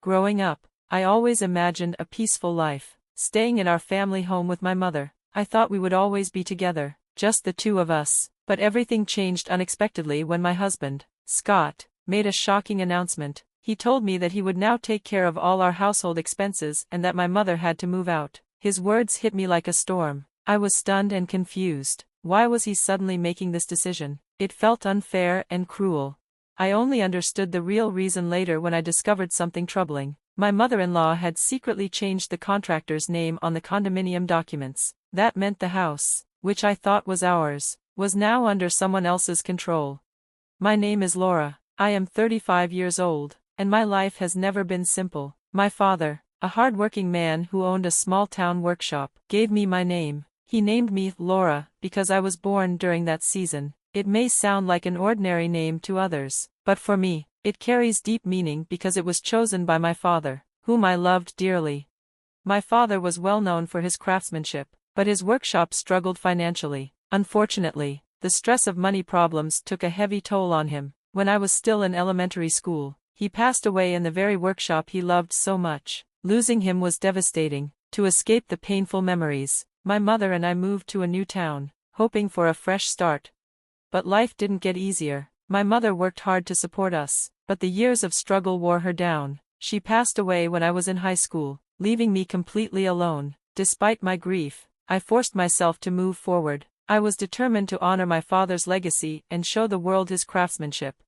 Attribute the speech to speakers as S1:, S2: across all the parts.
S1: Growing up, I always imagined a peaceful life, staying in our family home with my mother. I thought we would always be together, just the two of us. But everything changed unexpectedly when my husband, Scott, made a shocking announcement. He told me that he would now take care of all our household expenses and that my mother had to move out. His words hit me like a storm. I was stunned and confused. Why was he suddenly making this decision? It felt unfair and cruel. I only understood the real reason later when I discovered something troubling. My mother-in-law had secretly changed the contractor's name on the condominium documents. That meant the house, which I thought was ours, was now under someone else's control. My name is Laura. I am 35 years old, and my life has never been simple. My father, a hard-working man who owned a small-town workshop, gave me my name. He named me Laura because I was born during that season. It may sound like an ordinary name to others, but for me, it carries deep meaning because it was chosen by my father, whom I loved dearly. My father was well known for his craftsmanship, but his workshop struggled financially. Unfortunately, the stress of money problems took a heavy toll on him. When I was still in elementary school, he passed away in the very workshop he loved so much. Losing him was devastating. To escape the painful memories, my mother and I moved to a new town, hoping for a fresh start. But life didn't get easier. My mother worked hard to support us, but the years of struggle wore her down. She passed away when I was in high school, leaving me completely alone. Despite my grief, I forced myself to move forward. I was determined to honor my father's legacy and show the world his craftsmanship.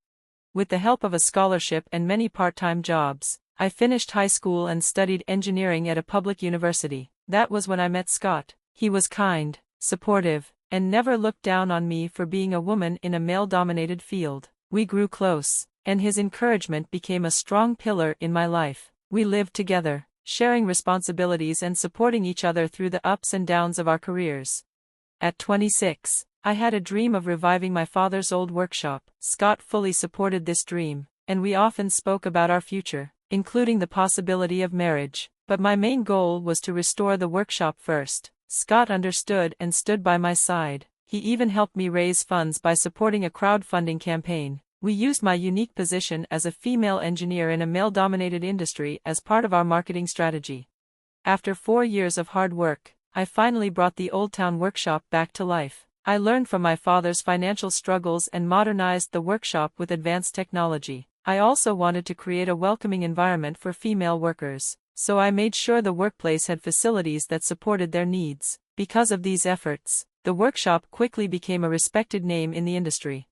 S1: With the help of a scholarship and many part-time jobs, I finished high school and studied engineering at a public university. That was when I met Scott. He was kind, supportive, and never looked down on me for being a woman in a male-dominated field. We grew close, and his encouragement became a strong pillar in my life. We lived together, sharing responsibilities and supporting each other through the ups and downs of our careers. At 26, I had a dream of reviving my father's old workshop. Scott fully supported this dream, and we often spoke about our future, including the possibility of marriage. But my main goal was to restore the workshop first. Scott understood and stood by my side. He even helped me raise funds by supporting a crowdfunding campaign. We used my unique position as a female engineer in a male-dominated industry as part of our marketing strategy. After 4 years of hard work, I finally brought the Old Town workshop back to life. I learned from my father's financial struggles and modernized the workshop with advanced technology. I also wanted to create a welcoming environment for female workers, so I made sure the workplace had facilities that supported their needs. Because of these efforts, the workshop quickly became a respected name in the industry.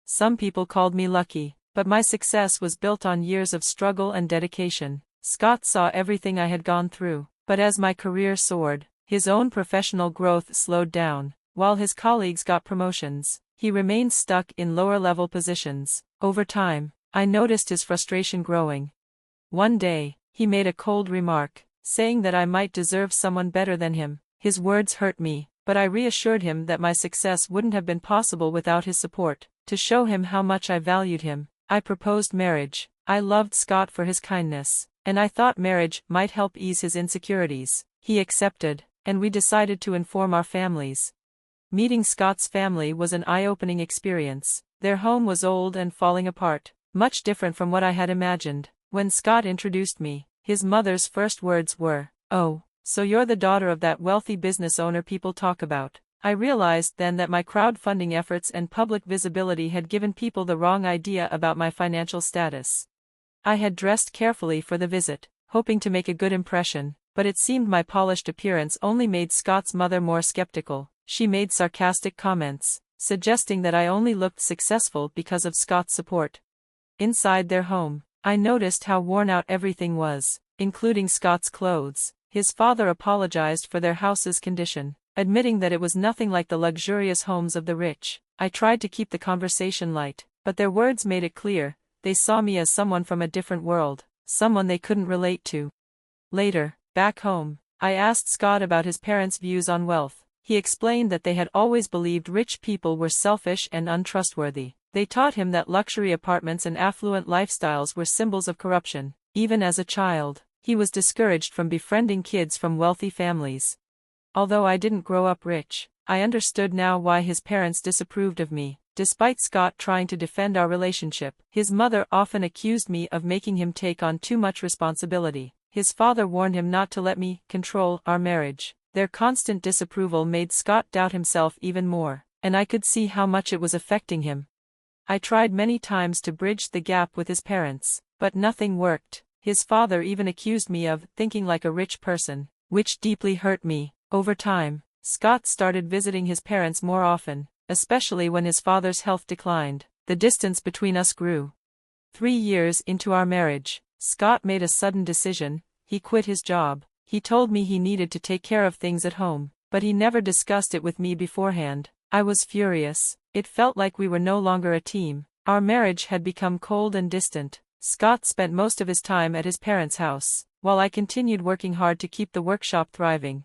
S1: Some people called me lucky, but my success was built on years of struggle and dedication. Scott saw everything I had gone through, but as my career soared, his own professional growth slowed down. While his colleagues got promotions, he remained stuck in lower-level positions. Over time, I noticed his frustration growing. One day, he made a cold remark, saying that I might deserve someone better than him. His words hurt me, but I reassured him that my success wouldn't have been possible without his support. To show him how much I valued him, I proposed marriage. I loved Scott for his kindness, and I thought marriage might help ease his insecurities. He accepted, and we decided to inform our families. Meeting Scott's family was an eye-opening experience. Their home was old and falling apart, much different from what I had imagined. When Scott introduced me, his mother's first words were, "Oh, so you're the daughter of that wealthy business owner people talk about." I realized then that my crowdfunding efforts and public visibility had given people the wrong idea about my financial status. I had dressed carefully for the visit, hoping to make a good impression, but it seemed my polished appearance only made Scott's mother more skeptical. She made sarcastic comments, suggesting that I only looked successful because of Scott's support. Inside their home, I noticed how worn out everything was, including Scott's clothes. His father apologized for their house's condition, admitting that it was nothing like the luxurious homes of the rich. I tried to keep the conversation light, but their words made it clear, they saw me as someone from a different world, someone they couldn't relate to. Later, back home, I asked Scott about his parents' views on wealth. He explained that they had always believed rich people were selfish and untrustworthy. They taught him that luxury apartments and affluent lifestyles were symbols of corruption. Even as a child, he was discouraged from befriending kids from wealthy families. Although I didn't grow up rich, I understood now why his parents disapproved of me. Despite Scott trying to defend our relationship, his mother often accused me of making him take on too much responsibility. His father warned him not to let me control our marriage. Their constant disapproval made Scott doubt himself even more, and I could see how much it was affecting him. I tried many times to bridge the gap with his parents, but nothing worked. His father even accused me of thinking like a rich person, which deeply hurt me. Over time, Scott started visiting his parents more often, especially when his father's health declined. The distance between us grew. 3 years into our marriage, Scott made a sudden decision. He quit his job. He told me he needed to take care of things at home, but he never discussed it with me beforehand. I was furious. It felt like we were no longer a team. Our marriage had become cold and distant. Scott spent most of his time at his parents' house, while I continued working hard to keep the workshop thriving.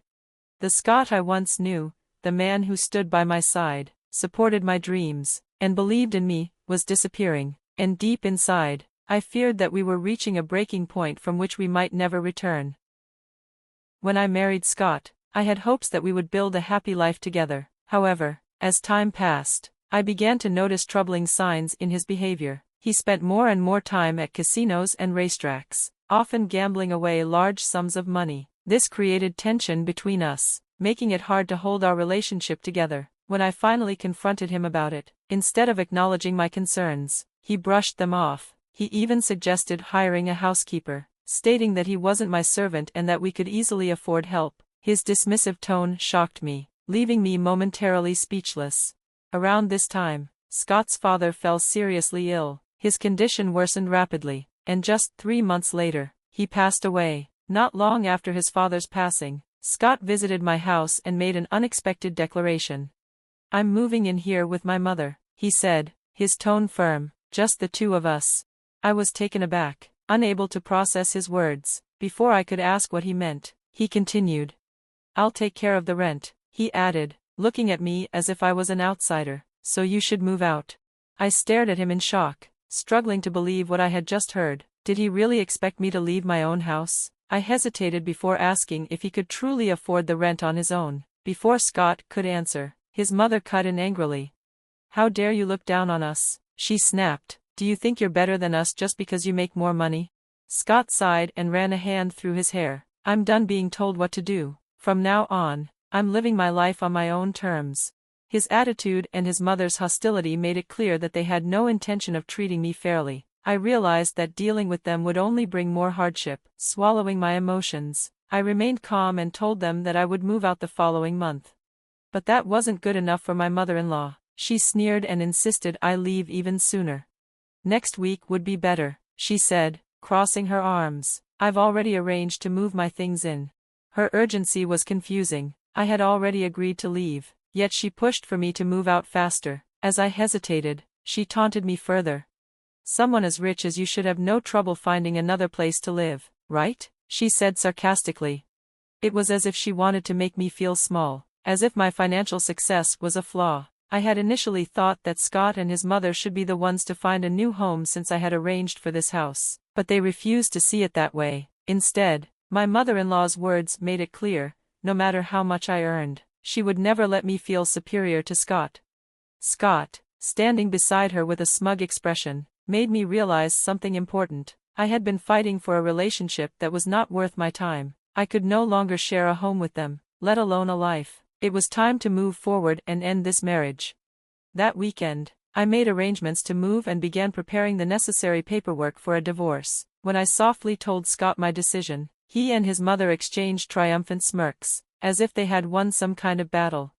S1: The Scott I once knew, the man who stood by my side, supported my dreams, and believed in me, was disappearing, and deep inside, I feared that we were reaching a breaking point from which we might never return. When I married Scott, I had hopes that we would build a happy life together. However, as time passed, I began to notice troubling signs in his behavior. He spent more and more time at casinos and racetracks, often gambling away large sums of money. This created tension between us, making it hard to hold our relationship together. When I finally confronted him about it, instead of acknowledging my concerns, he brushed them off. He even suggested hiring a housekeeper, stating that he wasn't my servant and that we could easily afford help. His dismissive tone shocked me, leaving me momentarily speechless. Around this time, Scott's father fell seriously ill. His condition worsened rapidly, and just 3 months later, he passed away. Not long after his father's passing, Scott visited my house and made an unexpected declaration. "I'm moving in here with my mother," he said, his tone firm. "Just the two of us." I was taken aback, unable to process his words. Before I could ask what he meant, he continued. "I'll take care of the rent," he added, looking at me as if I was an outsider. "So you should move out." I stared at him in shock, struggling to believe what I had just heard. Did he really expect me to leave my own house? I hesitated before asking if he could truly afford the rent on his own. Before Scott could answer, his mother cut in angrily. "How dare you look down on us?" she snapped. "Do you think you're better than us just because you make more money?" Scott sighed and ran a hand through his hair. "I'm done being told what to do. From now on, I'm living my life on my own terms." His attitude and his mother's hostility made it clear that they had no intention of treating me fairly. I realized that dealing with them would only bring more hardship. Swallowing my emotions, I remained calm and told them that I would move out the following month. But that wasn't good enough for my mother-in-law. She sneered and insisted I leave even sooner. "Next week would be better," she said, crossing her arms. "I've already arranged to move my things in." Her urgency was confusing. I had already agreed to leave, yet she pushed for me to move out faster. As I hesitated, she taunted me further. "Someone as rich as you should have no trouble finding another place to live, right?" she said sarcastically. It was as if she wanted to make me feel small, as if my financial success was a flaw. I had initially thought that Scott and his mother should be the ones to find a new home since I had arranged for this house, but they refused to see it that way. Instead, my mother-in-law's words made it clear, no matter how much I earned, she would never let me feel superior to Scott. Scott, standing beside her with a smug expression, made me realize something important. I had been fighting for a relationship that was not worth my time. I could no longer share a home with them, let alone a life. It was time to move forward and end this marriage. That weekend, I made arrangements to move and began preparing the necessary paperwork for a divorce. When I softly told Scott my decision, he and his mother exchanged triumphant smirks, as if they had won some kind of battle.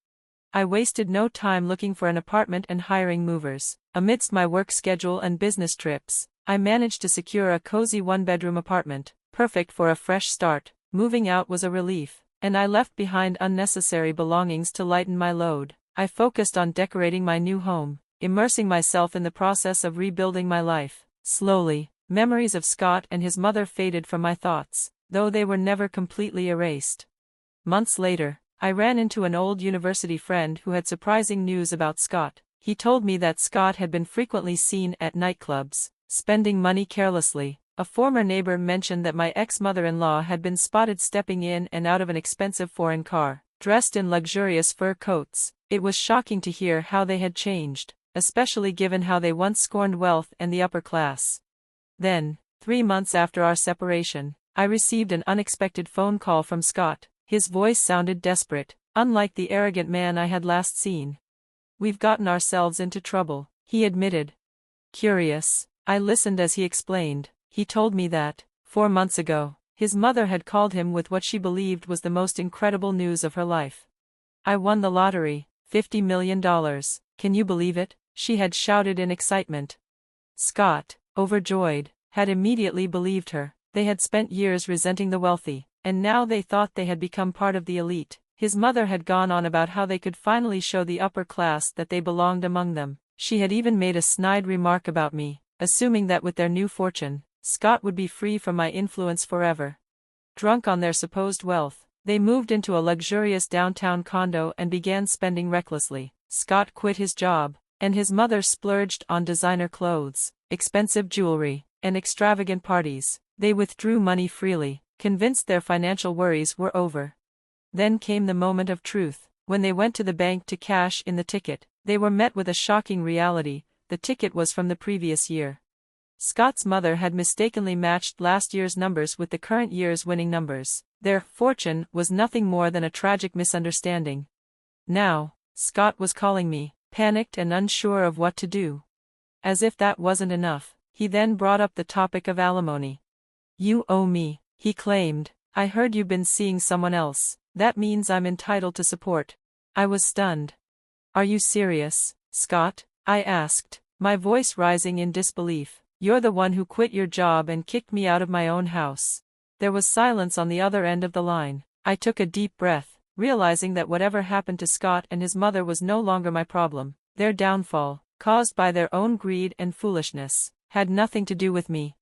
S1: I wasted no time looking for an apartment and hiring movers. Amidst my work schedule and business trips, I managed to secure a cozy one-bedroom apartment, perfect for a fresh start. Moving out was a relief, and I left behind unnecessary belongings to lighten my load. I focused on decorating my new home, immersing myself in the process of rebuilding my life. Slowly, memories of Scott and his mother faded from my thoughts, though they were never completely erased. Months later, I ran into an old university friend who had surprising news about Scott. He told me that Scott had been frequently seen at nightclubs, spending money carelessly. A former neighbor mentioned that my ex-mother-in-law had been spotted stepping in and out of an expensive foreign car, dressed in luxurious fur coats. It was shocking to hear how they had changed. especially given how they once scorned wealth and the upper class. Then, 3 months after our separation, I received an unexpected phone call from Scott. His voice sounded desperate, unlike the arrogant man I had last seen. "We've gotten ourselves into trouble," he admitted. Curious, I listened as he explained. He told me that, 4 months ago, his mother had called him with what she believed was the most incredible news of her life. "I won the lottery, $50 million, can you believe it?" she had shouted in excitement. Scott, overjoyed, had immediately believed her. They had spent years resenting the wealthy, and now they thought they had become part of the elite. His mother had gone on about how they could finally show the upper class that they belonged among them. She had even made a snide remark about me, assuming that with their new fortune, Scott would be free from my influence forever. Drunk on their supposed wealth, they moved into a luxurious downtown condo and began spending recklessly. Scott quit his job, and his mother splurged on designer clothes, expensive jewelry, and extravagant parties. They withdrew money freely, convinced their financial worries were over. Then came the moment of truth. When they went to the bank to cash in the ticket, they were met with a shocking reality: the ticket was from the previous year. Scott's mother had mistakenly matched last year's numbers with the current year's winning numbers. Their fortune was nothing more than a tragic misunderstanding. Now, Scott was calling me, panicked and unsure of what to do. As if that wasn't enough, he then brought up the topic of alimony. "You owe me," he claimed. "I heard you've been seeing someone else. That means I'm entitled to support." I was stunned. "Are you serious, Scott?" I asked, my voice rising in disbelief. "You're the one who quit your job and kicked me out of my own house." There was silence on the other end of the line. I took a deep breath, realizing that whatever happened to Scott and his mother was no longer my problem. Their downfall, caused by their own greed and foolishness, had nothing to do with me.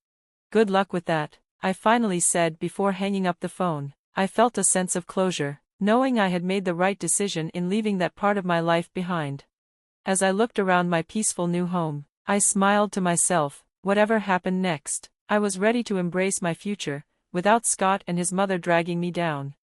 S1: "Good luck with that," I finally said before hanging up the phone. I felt a sense of closure, knowing I had made the right decision in leaving that part of my life behind. As I looked around my peaceful new home, I smiled to myself. Whatever happened next, I was ready to embrace my future, without Scott and his mother dragging me down.